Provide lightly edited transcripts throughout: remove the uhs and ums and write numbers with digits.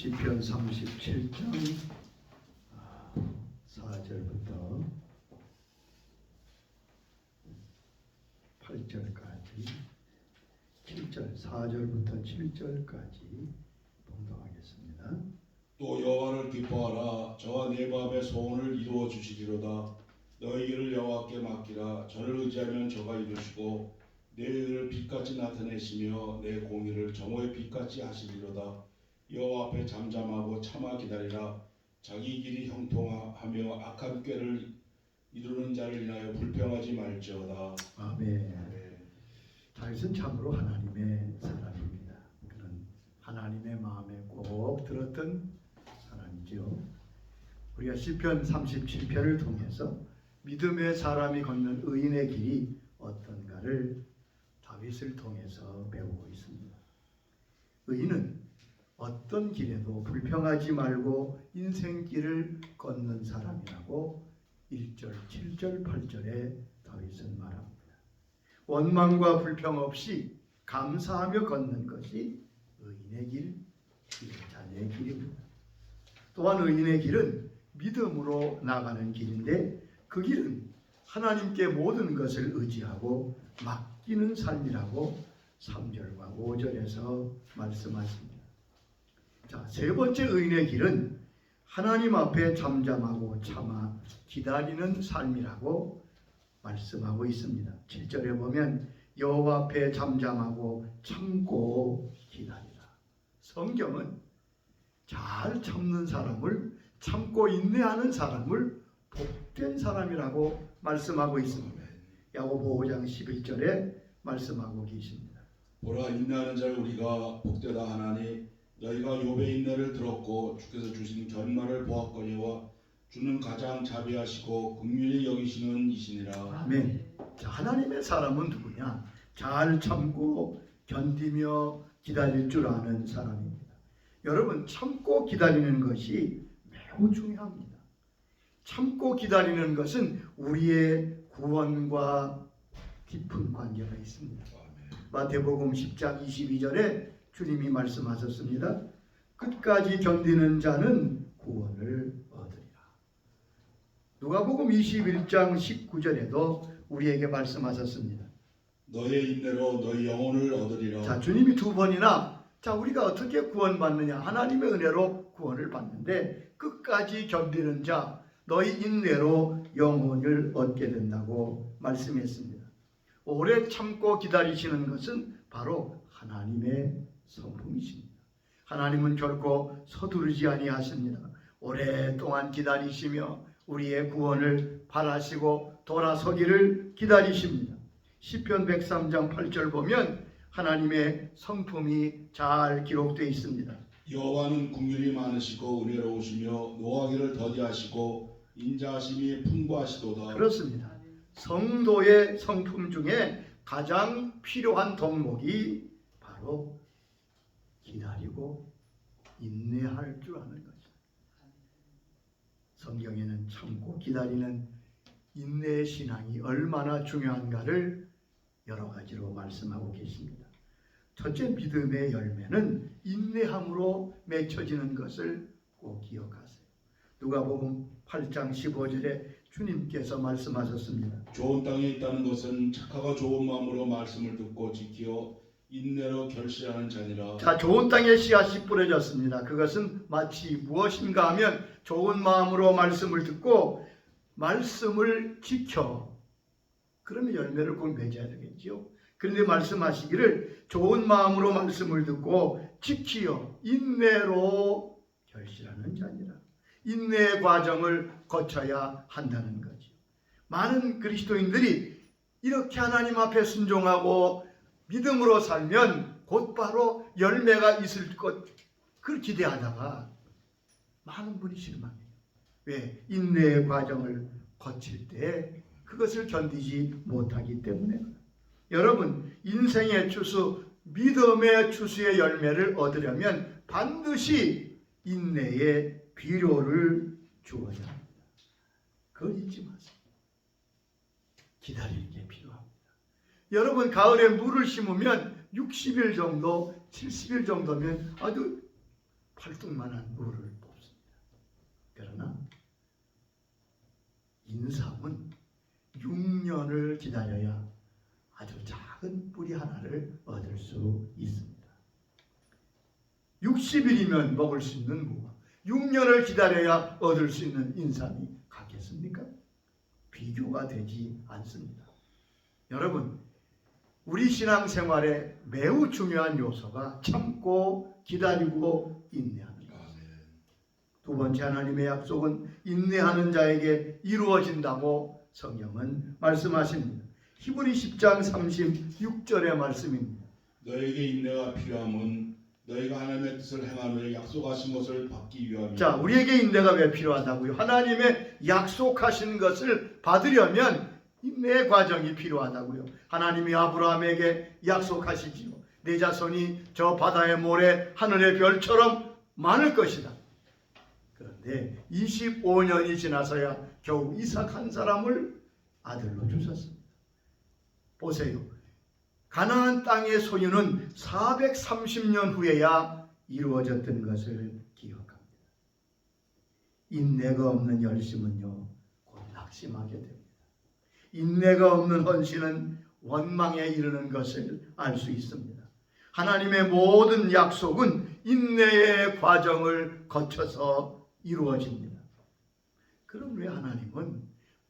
시편 37장 4절부터 8절까지 7절 4절부터 7절까지 봉독하겠습니다. 또 여호와를 기뻐하라. 저와 내 마음의 소원을 이루어 주시리로다. 너희 일을 여호와께 맡기라. 저를 의지하면 저가 이루시고 내 의를 빛같이 나타내시며 내 공의를 정오의 빛같이 하시리로다. 여호와 앞에 잠잠하고 참아 기다리라. 자기 길이 형통하며 악한 꾀를 이루는 자를 인하여 불평하지 말지어다. 아멘. 다윗은 참으로 하나님의 사람입니다. 그는 하나님의 마음에 꼭 들었던 사람이죠. 우리가 시편 37편을 통해서 믿음의 사람이 걷는 의인의 길이 어떤가를 다윗을 통해서 배우고 있습니다. 의인은 어떤 길에도 불평하지 말고 인생길을 걷는 사람이라고 1절, 7절, 8절에 다윗은 말합니다. 원망과 불평 없이 감사하며 걷는 것이 의인의 길, 자녀의 길입니다. 또한 의인의 길은 믿음으로 나가는 길인데 그 길은 하나님께 모든 것을 의지하고 맡기는 삶이라고 3절과 5절에서 말씀하십니다. 자, 세 번째 의인의 길은 하나님 앞에 잠잠하고 참아 기다리는 삶이라고 말씀하고 있습니다. 7절에 보면 여호와 앞에 잠잠하고 참고 기다리라. 성경은 잘 참는 사람을, 참고 인내하는 사람을 복된 사람이라고 말씀하고 있습니다. 야고보 5장 11절에 말씀하고 계십니다. 보라, 인내하는 자를 우리가 복되다 하나니 너희가 욥의 인내를 들었고 주께서 주신 결말을 보았거니와 주는 가장 자비하시고 긍휼히 여기시는 이시니라. 아멘. 자, 하나님의 사람은 누구냐? 잘 참고 견디며 기다릴 줄 아는 사람입니다. 여러분, 참고 기다리는 것이 매우 중요합니다. 참고 기다리는 것은 우리의 구원과 깊은 관계가 있습니다. 마태복음 10장 22절에 주님이 말씀하셨습니다. 끝까지 견디는 자는 구원을 얻으리라. 누가복음 21장 19절에도 우리에게 말씀하셨습니다. 너의 인내로 너희 영혼을 얻으리라. 자, 주님이 두 번이나 우리가 어떻게 구원받느냐? 하나님의 은혜로 구원을 받는데 끝까지 견디는 자 너희 인내로 영혼을 얻게 된다고 말씀했습니다. 오래 참고 기다리시는 것은 바로 하나님의 성품이십니다. 하나님은 결코 서두르지 아니하십니다. 오랫동안 기다리시며 우리의 구원을 바라시고 돌아서기를 기다리십니다. 시편 103장 8절 보면 하나님의 성품이 잘 기록되어 있습니다. 여호와는 긍휼이 많으시고 은혜로우시며 노하기를 더디하시고 인자하심이 풍부하시도다. 그렇습니다. 성도의 성품 중에 가장 필요한 덕목이 바로 기다리고 인내할 줄 아는 것입니다. 성경에는 참고 기다리는 인내의 신앙이 얼마나 중요한가를 여러 가지로 말씀하고 계십니다. 첫째, 믿음의 열매는 인내함으로 맺혀지는 것을 꼭 기억하세요. 누가복음 8장 15절에 주님께서 말씀하셨습니다. 좋은 땅에 있다는 것은 착하고 좋은 마음으로 말씀을 듣고 지키어 인내로 결실하는 자니라. 자, 좋은 땅에 씨앗이 뿌려졌습니다. 그것은 마치 무엇인가 하면 좋은 마음으로 말씀을 듣고 말씀을 지켜 그러면 열매를 꼭 맺어야 되겠죠. 그런데 말씀하시기를 좋은 마음으로 말씀을 듣고 지키어 인내로 결실하는 자니라. 인내의 과정을 거쳐야 한다는 거죠. 많은 그리스도인들이 이렇게 하나님 앞에 순종하고 믿음으로 살면 곧바로 열매가 있을 것 그걸 기대하다가 많은 분이 실망해요. 왜? 인내의 과정을 거칠 때 그것을 견디지 못하기 때문에. 여러분, 인생의 추수, 믿음의 추수의 열매를 얻으려면 반드시 인내의 비료를 주어야 합니다. 그걸 잊지 마세요. 기다리는 게 필요합니다. 여러분, 가을에 물을 심으면 60일 정도, 70일 정도면 아주 팔뚝만한 물을 뽑습니다. 그러나 인삼은 6년을 기다려야 아주 작은 뿌리 하나를 얻을 수 있습니다. 60일이면 먹을 수 있는 무와 6년을 기다려야 얻을 수 있는 인삼이 같겠습니까? 비교가 되지 않습니다. 여러분, 우리 신앙생활에 매우 중요한 요소가 참고 기다리고 인내하는 것. 두 번째, 하나님의 약속은 인내하는 자에게 이루어진다고 성경은 말씀하십니다. 히브리 10장 36절의 말씀입니다. 너에게 인내가 필요함은 너희가 하나님의 뜻을 행한 후에 약속하신 것을 받기 위함이다. 자, 우리에게 인내가 왜 필요하다고요? 하나님의 약속하신 것을 받으려면 인내의 과정이 필요하다고요. 하나님이 아브라함에게 약속하시지요. 내 자손이 저 바다의 모래 하늘의 별처럼 많을 것이다. 그런데 25년이 지나서야 겨우 이삭 한 사람을 아들로 주셨습니다. 보세요. 가나안 땅의 소유는 430년 후에야 이루어졌던 것을 기억합니다. 인내가 없는 열심은요, 곧 낙심하게 됩니다. 인내가 없는 헌신은 원망에 이르는 것을 알 수 있습니다. 하나님의 모든 약속은 인내의 과정을 거쳐서 이루어집니다. 그럼 왜 하나님은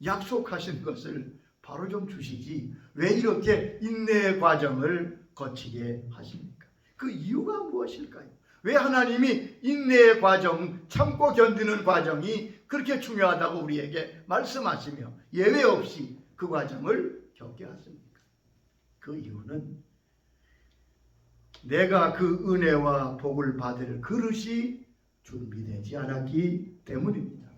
약속하신 것을 바로 좀 주시지 왜 이렇게 인내의 과정을 거치게 하십니까? 그 이유가 무엇일까요? 왜 하나님이 인내의 과정, 참고 견디는 과정이 그렇게 중요하다고 우리에게 말씀하시며 예외 없이 그 과정을 겪게 하십니까? 그 이유는 내가 그 은혜와 복을 받을 그릇이 준비되지 않았기 때문입니다.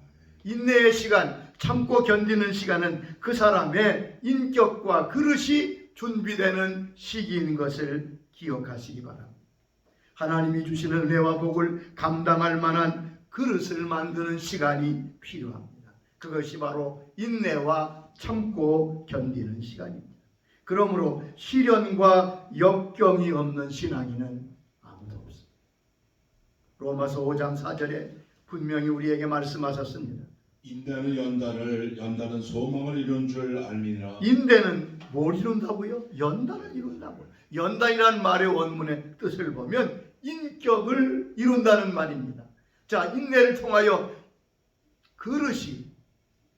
인내의 시간, 참고 견디는 시간은 그 사람의 인격과 그릇이 준비되는 시기인 것을 기억하시기 바랍니다. 하나님이 주시는 은혜와 복을 감당할 만한 그릇을 만드는 시간이 필요합니다. 그것이 바로 인내와 참고 견디는 시간입니다. 그러므로 시련과 역경이 없는 신앙인은 아무도 없습니다. 로마서 5장 4절에 분명히 우리에게 말씀하셨습니다. 인내는 연단은 소망을 이룬 줄 알미니라. 인내는 뭘 이룬다고요? 연단을 이룬다고요. 연단이라는 말의 원문의 뜻을 보면 인격을 이룬다는 말입니다. 자, 인내를 통하여 그릇이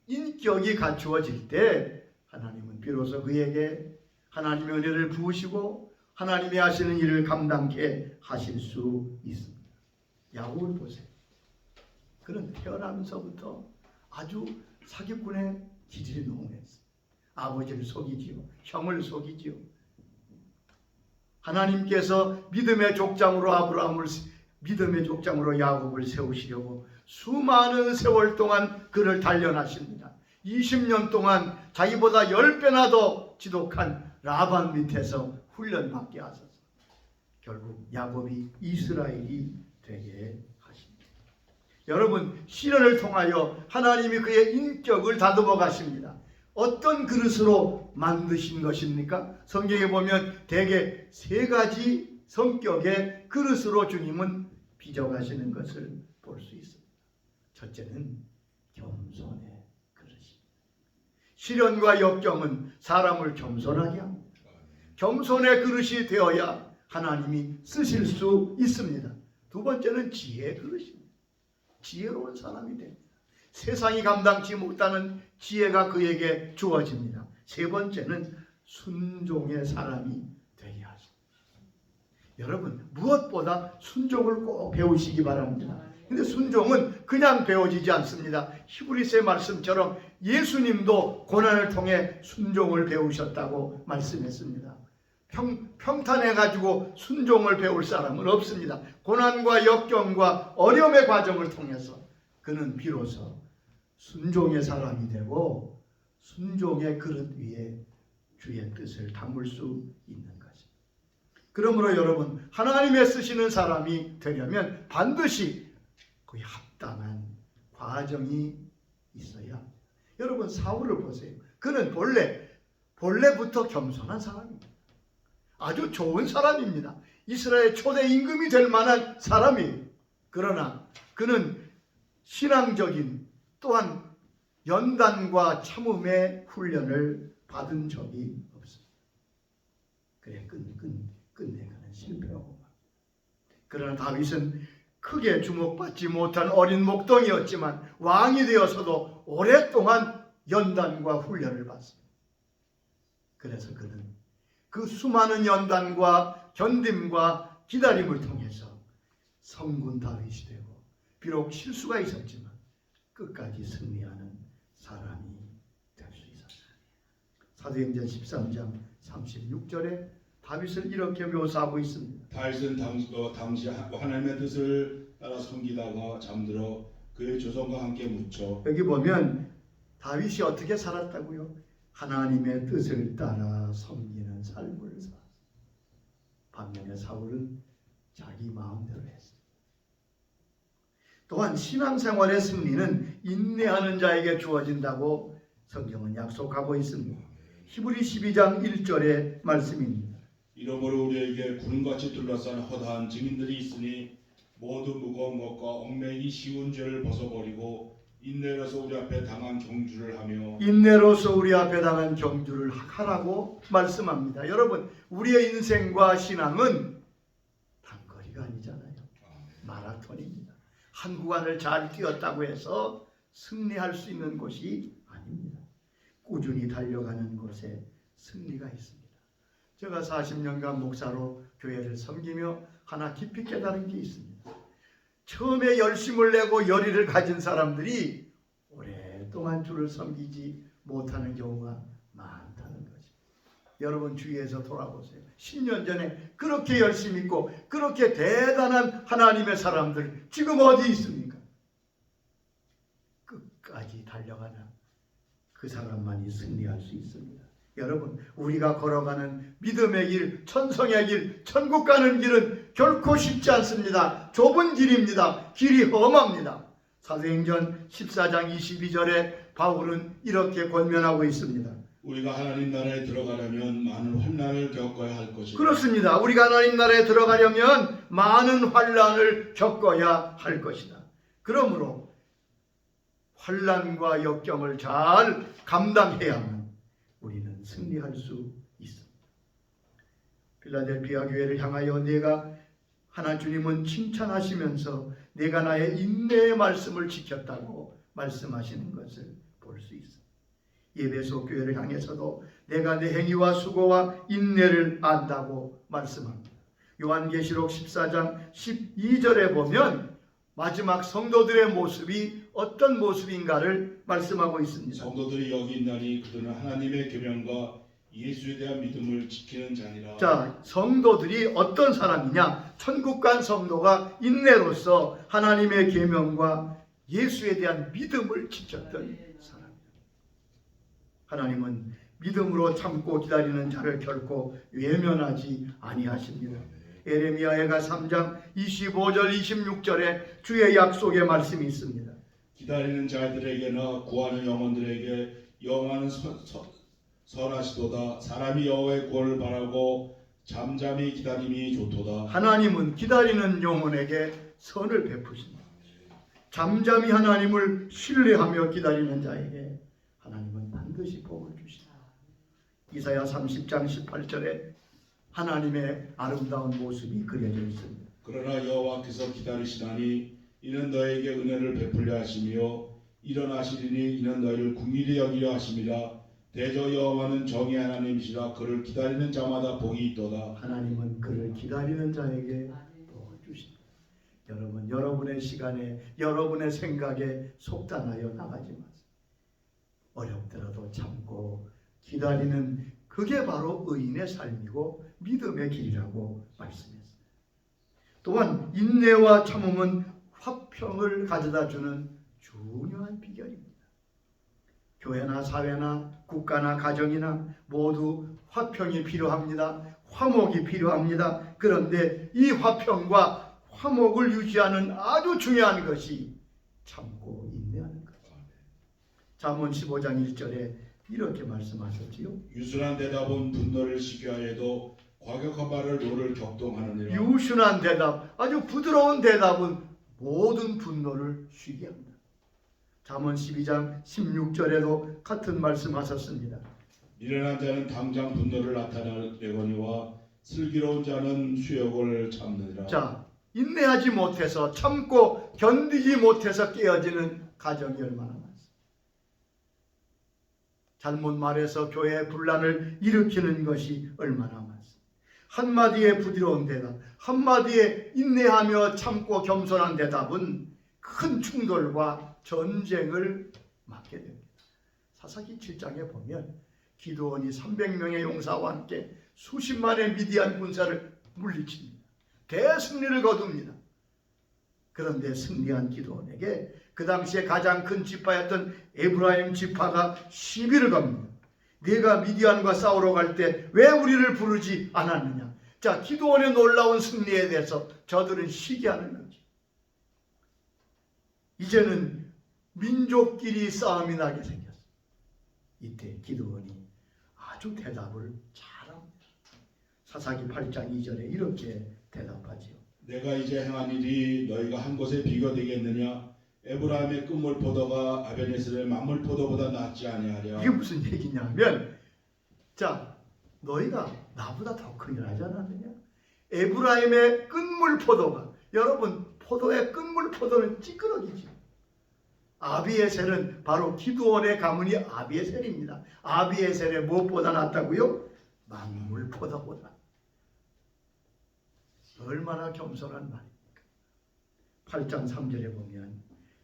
인격이 갖추어질 때 하나님은 비로소 그에게 하나님의 은혜를 부으시고 하나님이 하시는 일을 감당케 하실 수 있습니다. 야곱을 보세요. 그는 태어나면서부터 아주 사기꾼의 기질이 농후했어요. 아버지를 속이지요. 형을 속이지요. 하나님께서 믿음의 족장으로 믿음의 족장으로 야곱을 세우시려고 수많은 세월 동안 그를 단련하십니다. 20년 동안 자기보다 10배나 더 지독한 라반 밑에서 훈련받게 하셔서 결국 야곱이 이스라엘이 되게 하십니다. 여러분, 시련을 통하여 하나님이 그의 인격을 다듬어 가십니다. 어떤 그릇으로 만드신 것입니까? 성경에 보면 대개 3가지 성격의 그릇으로 주님은 빚어가시는 것을 볼 수 있습니다. 첫째는 겸손의 그릇입니다. 시련과 역경은 사람을 겸손하게 합니다. 겸손의 그릇이 되어야 하나님이 쓰실 수 있습니다. 두 번째는 지혜의 그릇입니다. 지혜로운 사람이 됩니다. 세상이 감당치 못하는 지혜가 그에게 주어집니다. 세 번째는 순종의 사람이 되게 하십니다. 여러분, 무엇보다 순종을 꼭 배우시기 바랍니다. 근데 순종은 그냥 배워지지 않습니다. 히브리서의 말씀처럼 예수님도 고난을 통해 순종을 배우셨다고 말씀했습니다. 평탄해가지고 순종을 배울 사람은 없습니다. 고난과 역경과 어려움의 과정을 통해서 그는 비로소 순종의 사람이 되고 순종의 그릇 위에 주의 뜻을 담을 수 있는 것입니다. 그러므로 여러분, 하나님의 쓰시는 사람이 되려면 반드시 그 합당한 과정이 있어야 합니다. 여러분, 사울을 보세요. 그는 본래부터 겸손한 사람입니다. 아주 좋은 사람입니다. 이스라엘 초대 임금이 될 만한 사람이에요. 그러나 그는 신앙적인 또한 연단과 참음의 훈련을 받은 적이 없습니다. 그래 끝내가는 실패하고. 그러나 다윗은 크게 주목받지 못한 어린 목동이었지만 왕이 되어서도 오랫동안 연단과 훈련을 받습니다. 그래서 그는 그 수많은 연단과 견딤과 기다림을 통해서 성군 다윗이 되고 비록 실수가 있었지만 끝까지 승리하는 사람이 될 수 있었습니다. 사도행전 13장 36절에 다윗을 이렇게 묘사하고 있습니다. 다윗은 당시 하나님의 뜻을 따라 섬기다가 잠들어 그의 조상과 함께 묻혀. 여기 보면 다윗이 어떻게 살았다고요? 하나님의 뜻을 따라 섬기는 삶을 살았습니다. 반면에 사울은 자기 마음대로 했습니다. 또한 신앙생활의 승리는 인내하는 자에게 주어진다고 성경은 약속하고 있습니다. 히브리 12장 1절의 말씀입니다. 이러므로 우리에게 구름같이 둘러싼 허다한 증인들이 있으니 모두 무거운 것과 얽매이기 쉬운 죄를 벗어버리고 인내로서 우리 앞에 당한 경주를 하며. 인내로서 우리 앞에 당한 경주를 하라고 말씀합니다. 여러분, 우리의 인생과 신앙은 단거리가 아니잖아요. 마라톤입니다. 한 구간을 잘 뛰었다고 해서 승리할 수 있는 곳이 아닙니다. 꾸준히 달려가는 곳에 승리가 있습니다. 제가 40년간 목사로 교회를 섬기며 하나 깊이 깨달은 게 있습니다. 처음에 열심을 내고 열의를 가진 사람들이 오랫동안 주를 섬기지 못하는 경우가 많다는 거죠. 여러분 주위에서 돌아보세요. 10년 전에 그렇게 열심히 있고 그렇게 대단한 하나님의 사람들 지금 어디 있습니까? 끝까지 달려가는 그 사람만이 승리할 수 있습니다. 여러분, 우리가 걸어가는 믿음의 길, 천성의 길, 천국 가는 길은 결코 쉽지 않습니다. 좁은 길입니다. 길이 험합니다. 사도행전 14장 22절에 바울은 이렇게 권면하고 있습니다. 우리가 하나님 나라에 들어가려면 많은 환난을 겪어야 할 것이다. 그렇습니다. 우리가 하나님 나라에 들어가려면 많은 환난을 겪어야 할 것이다. 그러므로 환난과 역경을 잘 감당해야만 우리는 승리할 수 있습니다. 필라델피아 교회를 향하여 내가 하나님은 칭찬하시면서 내가 나의 인내의 말씀을 지켰다고 말씀하시는 것을 볼 수 있습니다. 에베소 교회를 향해서도 내가 내 행위와 수고와 인내를 안다고 말씀합니다. 요한계시록 14장 12절에 보면 마지막 성도들의 모습이 어떤 모습인가를 말씀하고 있습니다. 성도들이 여기 있나니 그들은 하나님의 계명과 예수에 대한 믿음을 지키는 자니라. 자, 성도들이 어떤 사람이냐? 천국 간 성도가 인내로서 하나님의 계명과 예수에 대한 믿음을 지켰던 사람입니다. 하나님은 믿음으로 참고 기다리는 자를 결코 외면하지 아니하십니다. 에레미야가 3장 25절 26절에 주의 약속의 말씀이 있습니다. 기다리는 자들에게나 구하는 영혼들에게 여호와는 선하시도다. 사람이 여호와의 구원을 바라고 잠잠히 기다림이 좋도다. 하나님은 기다리는 영혼에게 선을 베푸십니다. 잠잠히 하나님을 신뢰하며 기다리는 자에게 하나님은 반드시 복을 주시다. 이사야 30장 18절에 하나님의 아름다운 모습이 그려져 있습니다. 그러나 여호와께서 기다리시나니 이는 너에게 은혜를 베풀려 하시며 일어나시리니 이는 너희를 긍휼히 여기려 하심이라. 대저 여호와는 정의 하나님이시라. 그를 기다리는 자마다 복이 있도다. 하나님은 그를 기다리는 자에게 복을 주십니다. 여러분, 여러분의 시간에 여러분의 생각에 속단하여 나가지 마세요. 어렵더라도 참고 기다리는 그게 바로 의인의 삶이고 믿음의 길이라고 말씀했습니다. 또한 인내와 참음은 화평을 가져다주는 중요한 비결입니다. 교회나 사회나 국가나 가정이나 모두 화평이 필요합니다. 화목이 필요합니다. 그런데 이 화평과 화목을 유지하는 아주 중요한 것이 참고 인내하는 것입니다. 잠언 15장 1절에 이렇게 말씀하셨지요. 유순한 대답은 분노를 식게 하여도 과격한 말을 노를 격동하느니라. 유순한 대답, 아주 부드러운 대답은 모든 분노를 쉬게 합니다. 잠언 12장 16절에도 같은 말씀하셨습니다. 미련한 자는 당장 분노를 나타내거니와 슬기로운 자는 수욕을 참느니라. 자, 인내하지 못해서 참고 견디지 못해서 깨어지는 가정이 얼마나 많습니다. 잘못 말해서 교회에 분란을 일으키는 것이 얼마나 많습니다. 한마디의 부드러운 대답, 한마디에 인내하며 참고 겸손한 대답은 큰 충돌과 전쟁을 맞게 됩니다. 사사기 7장에 보면 기드온이 300명의 용사와 함께 수십만의 미디안 군사를 물리칩니다. 대승리를 거둡니다. 그런데 승리한 기드온에게 그 당시에 가장 큰 지파였던 에브라임 지파가 시비를 겁니다. 네가 미디안과 싸우러 갈 때 왜 우리를 부르지 않았느냐. 자, 기드온의 놀라운 승리에 대해서 저들은 시기하는 거지. 이제는 민족끼리 싸움이 나게 생겼어. 이때 기드온이 아주 대답을 잘합니다. 사사기 8장 2절에 이렇게 대답하지요. 내가 이제 행한 일이 너희가 한 것에 비교되겠느냐? 에브라임의 끝물 포도가 아벤에셀의 만물 포도보다 낫지 아니하랴. 이게 무슨 얘기냐면, 자, 너희가 나보다 더 큰 일 하지 않았느냐? 에브라임의 끝물 포도가, 여러분, 포도의 끝물 포도는 찌끄러기죠. 아비에셀은 바로 기드온의 가문이 아비에셀입니다. 아비에셀의 무엇보다 낫다고요? 만물 포도보다. 얼마나 겸손한 말입니까? 8장 3절에 보면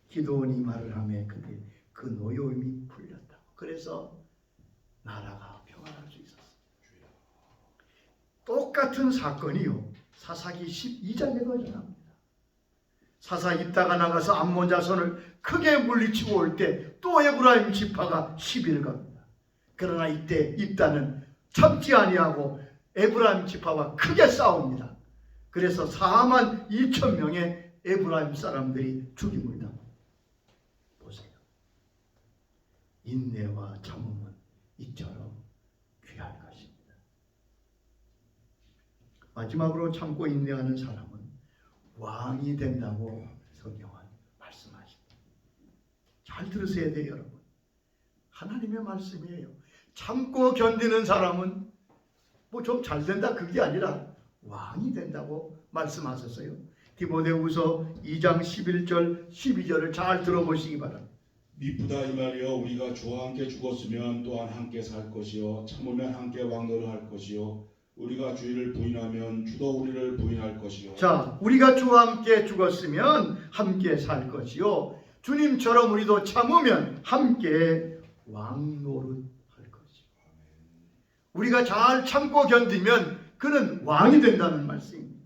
기드온이 말을 하며 그때 그 노여움이 풀렸다. 그래서 나라가 평안할 수 있었어요. 똑같은 사건이요, 사사기 12장에도 일어납니다. 사사 입다가 나가서 암몬 자손을 크게 물리치고 올 때 또 에브라임 지파가 시비를 겁니다. 그러나 이때 입다는 참지 아니하고 에브라임 지파와 크게 싸웁니다. 그래서 4만 2천 명의 에브라임 사람들이 죽임을 당합니다. 보세요. 인내와 참음은 이처럼 귀한 것입니다. 마지막으로 참고 인내하는 사람은 왕이 된다고 성경은 말씀하십니다. 잘 들으셔야 돼요, 여러분. 하나님의 말씀이에요. 참고 견디는 사람은 뭐 좀 잘 된다 그게 아니라 왕이 된다고 말씀하셨어요. 디모데후서 2장 11절 12절을 잘 들어보시기 바랍니다. 미쁘다 이 말이여, 우리가 주와 함께 죽었으면 또한 함께 살 것이요 참으면 함께 왕노를 할 것이요 우리가 주를 부인하면 주도 우리를 부인할 것이요. 자, 우리가 주와 함께 죽었으면 함께 살 것이요 주님처럼 우리도 참으면 함께 왕노릇 할 것이요. 우리가 잘 참고 견디면 그는 왕이 된다는 말씀입니다.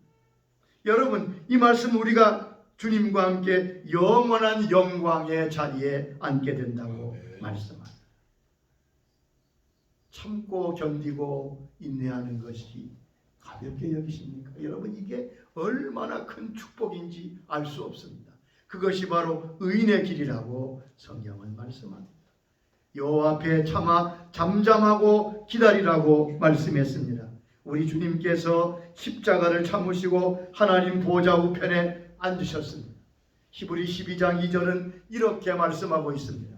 여러분, 이 말씀 우리가 주님과 함께 영원한 영광의 자리에 앉게 된다고 말씀합니다. 참고 견디고 인내하는 것이 가볍게 여기십니까? 여러분, 이게 얼마나 큰 축복인지 알 수 없습니다. 그것이 바로 의인의 길이라고 성경은 말씀합니다. 여호와 앞에 참아 잠잠하고 기다리라고 말씀했습니다. 우리 주님께서 십자가를 참으시고 하나님 보좌 우편에 앉으셨습니다. 히브리 12장 2절은 이렇게 말씀하고 있습니다.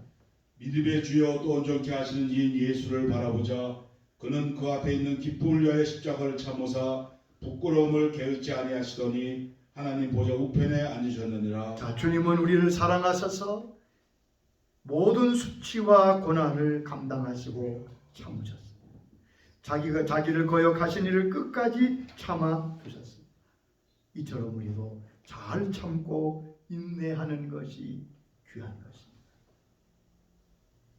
믿음의 주여 또 온전케 하시는 이인 예수를 바라보자. 그는 그 앞에 있는 기쁨을 위하여 십자가를 참으사 부끄러움을 개의치 아니하시더니 하나님 보좌 우편에 앉으셨느니라. 자, 주님은 우리를 사랑하셔서 모든 수치와 고난을 감당하시고 참으셨습니다. 자기를 거역하신 이를 끝까지 참아 주셨습니다. 이처럼 우리도 잘 참고 인내하는 것이 귀한 것입니다.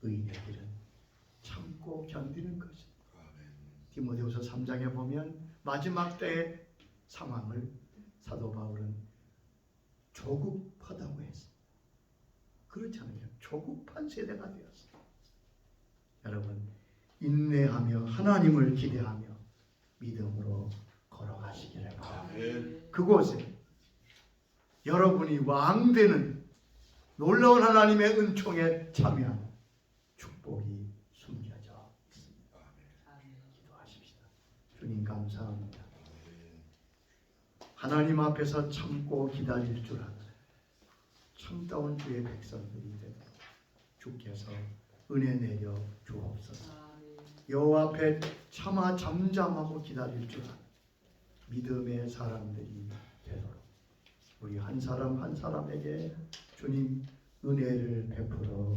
의인의 길은 참고 견디는 것입니다. 디모데후서 3장에 보면 마지막 때의 상황을 사도 바울은 조급하다고 했습니다. 그렇지 않아요. 조급한 세대가 되었습니다. 여러분, 인내하며 하나님을 기대하며 믿음으로 걸어가시기를 바랍니다. 그곳에 여러분이 왕되는 놀라운 하나님의 은총에 참여하는 축복이 숨겨져 있습니다. 기도하십시다. 주님 감사합니다. 하나님 앞에서 참고 기다릴 줄 아는 참다운 주의 백성들이 되도록 주께서 은혜 내려 주옵소서. 여호와 앞에 차마 잠잠하고 기다릴 줄 아는 믿음의 사람들이 되도록 우리 한 사람 한 사람에게 주님 은혜를 베풀어